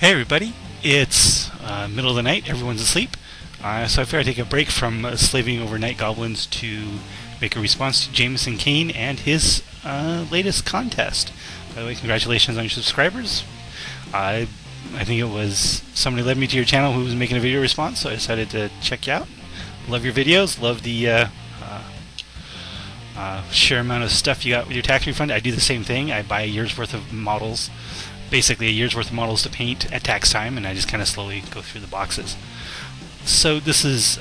Hey everybody, it's middle of the night, everyone's asleep, so I figured I'd take a break from slaving over night goblins to make a response to Jameson Kane and his latest contest. By the way, congratulations on your subscribers. I think it was somebody led me to your channel who was making a video response, so I decided to check you out. Love your videos, love the sheer amount of stuff you got with your tax refund. I do the same thing. I buy a year's worth of models, basically a year's worth of models to paint at tax time, and I just kind of slowly go through the boxes. So this is,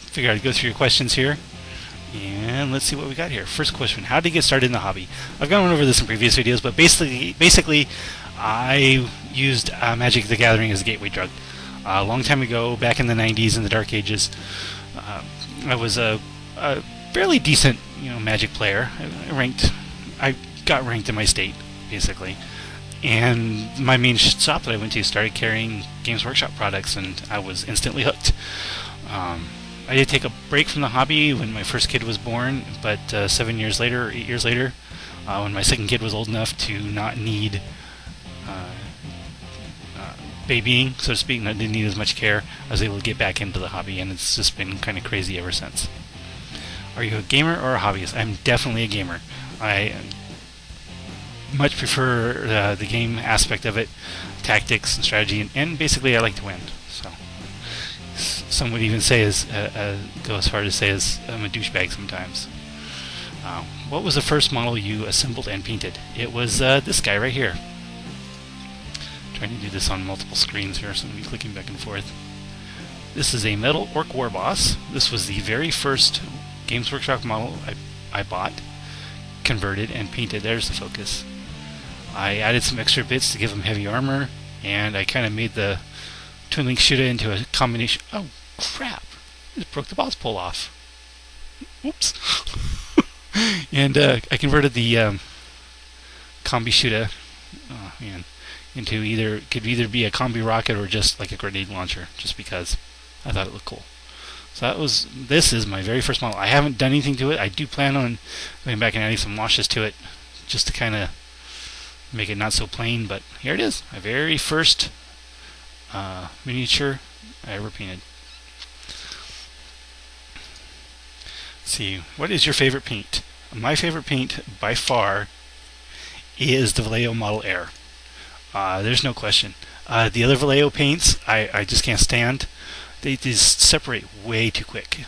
figured I'd go through your questions here, and let's see what we got here. First question, how did you get started in the hobby? I've gone over this in previous videos, but basically I used Magic the Gathering as a gateway drug. A long time ago, back in the 90s, in the Dark Ages, I was a fairly decent, Magic player. I got ranked in my state, basically. And my main shop that I went to started carrying Games Workshop products, and I was instantly hooked. I did take a break from the hobby when my first kid was born, but 7 years later, or 8 years later, when my second kid was old enough to not need babying, so to speak, and I didn't need as much care, I was able to get back into the hobby, and it's just been kind of crazy ever since. Are you a gamer or a hobbyist? I'm definitely a gamer. I much prefer the game aspect of it, tactics and strategy, and basically I like to win. So some would even say go as far as to say I'm a douchebag sometimes. What was the first model you assembled and painted? It was this guy right here. Trying to do this on multiple screens here, so I'm clicking back and forth. This is a metal orc war boss. This was the very first Games Workshop model I bought, converted, and painted. There's the focus. I added some extra bits to give him heavy armor, and I kind of made the Twin Link Shooter into a combination. Oh crap! I just broke the boss pole off. Oops. And I converted the combi shooter, into could either be a combi rocket or just like a grenade launcher, just because I thought it looked cool. So this is my very first model. I haven't done anything to it. I do plan on going back and adding some washes to it, just to kind of make it not so plain, but here it is, my very first miniature I ever painted. Let's see, what is your favorite paint? My favorite paint by far is the Vallejo Model Air. There's no question. The other Vallejo paints I just can't stand. They just separate way too quick.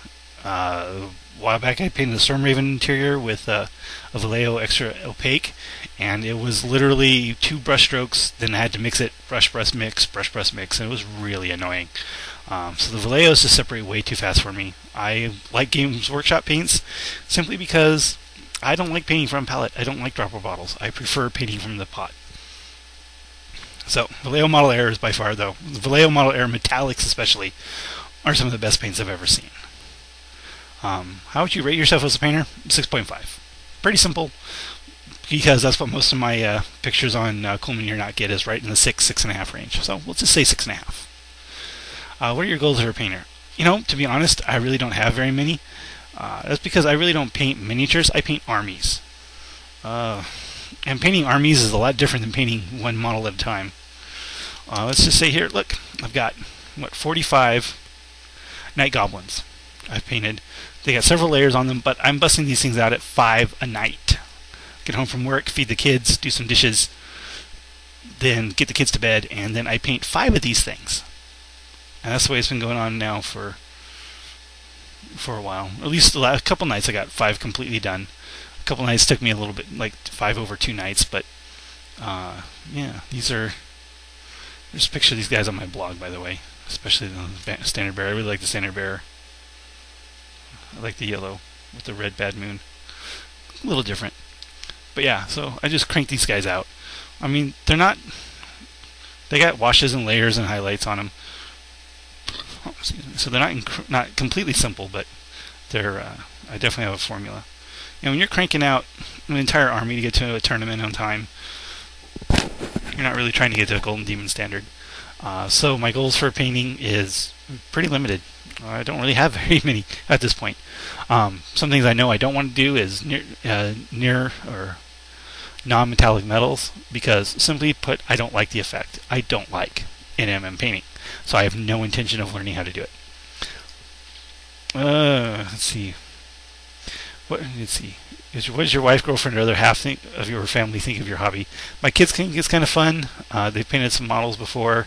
A while back I painted the Stormraven interior with a Vallejo Extra Opaque, and it was literally 2 brush strokes, then I had to mix it, brush, mix, and it was really annoying. So the Vallejos just separate way too fast for me. I like Games Workshop paints simply because I don't like painting from palette. I don't like dropper bottles. I prefer painting from the pot. So, Vallejo Model Air is by far, though, the Vallejo Model Air Metallics especially, are some of the best paints I've ever seen. How would you rate yourself as a painter? 6.5. Pretty simple, because that's what most of my pictures on Cool Mini or Not get, is right in the 6.5 range. So, let's just say 6.5. What are your goals as a painter? To be honest, I really don't have very many. That's because I really don't paint miniatures, I paint armies. And painting armies is a lot different than painting one model at a time. Let's just say here, look, I've got, 45 night goblins I've painted. They got several layers on them, but I'm busting these things out at 5 a night. Get home from work, feed the kids, do some dishes, then get the kids to bed, and then I paint 5 of these things. And that's the way it's been going on now for a while. At least the last couple nights I got 5 completely done. A couple nights took me a little bit, like 5 over 2 nights, but yeah, there's a picture of these guys on my blog, by the way, especially the Standard Bearer. I really like the Standard Bearer. I like the yellow with the red bad moon. A little different. But yeah, so I just cranked these guys out. I mean, they got washes and layers and highlights on them. So they're not completely simple, but I definitely have a formula. When you're cranking out an entire army to get to a tournament on time, you're not really trying to get to a Golden Demon standard. So my goals for painting is pretty limited. I don't really have very many at this point. Some things I know I don't want to do is near or non-metallic metals, because simply put, I don't like the effect. I don't like in MM painting. So I have no intention of learning how to do it. Let's see. Let's see. What does your wife, girlfriend, or other half of your family think of your hobby? My kids think it's kind of fun. They've painted some models before.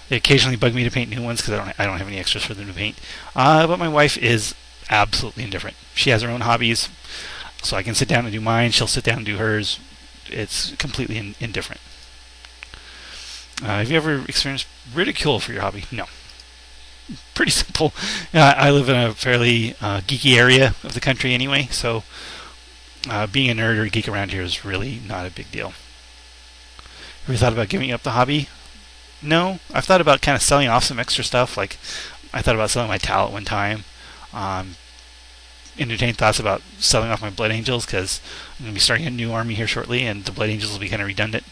They occasionally bug me to paint new ones because I don't have any extras for them to paint. But my wife is absolutely indifferent. She has her own hobbies, so I can sit down and do mine. She'll sit down and do hers. It's completely indifferent. Have you ever experienced ridicule for your hobby? No. Pretty simple. I live in a fairly geeky area of the country anyway, so being a nerd or a geek around here is really not a big deal. Have you thought about giving up the hobby? No. I've thought about kind of selling off some extra stuff. Like, I thought about selling my towel at one time. Entertained thoughts about selling off my Blood Angels because I'm going to be starting a new army here shortly, and the Blood Angels will be kind of redundant.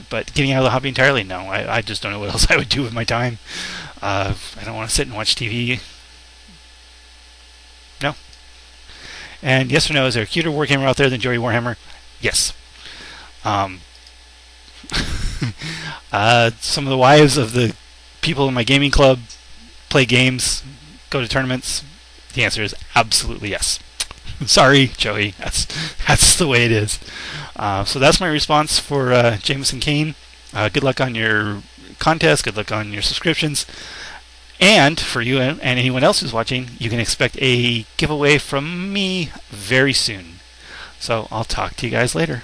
But getting out of the hobby entirely, no. I just don't know what else I would do with my time. I don't want to sit and watch TV. No. And yes or no, is there a cuter Wargamer out there than Joey Warhammer? Yes. Some of the wives of the people in my gaming club play games, go to tournaments. The answer is absolutely yes. Sorry, Joey. That's the way it is. So that's my response for Jameson Kane. Good luck on your contest. Good luck on your subscriptions. And for you and anyone else who's watching, you can expect a giveaway from me very soon. So I'll talk to you guys later.